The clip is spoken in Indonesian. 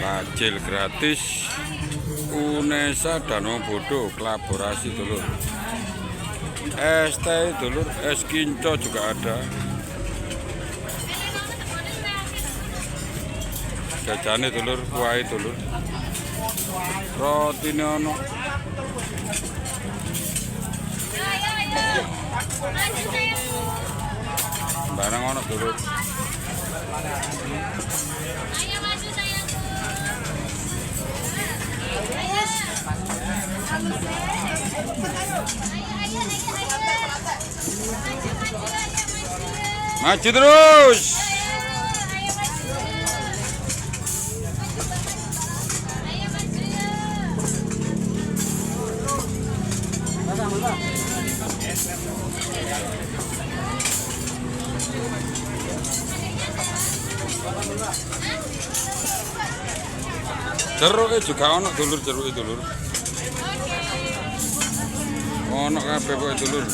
Takjil gratis Unesa Danau Bodo kolaborasi dulur. Es teh dulur, es kinco juga ada. Jajane dulur, kuahnya dulur. Rotine ono. Barang ono dulur. Maju terus. Jeruk juga ono dulur, jeruk dulur. Ono kabeh kok dulur.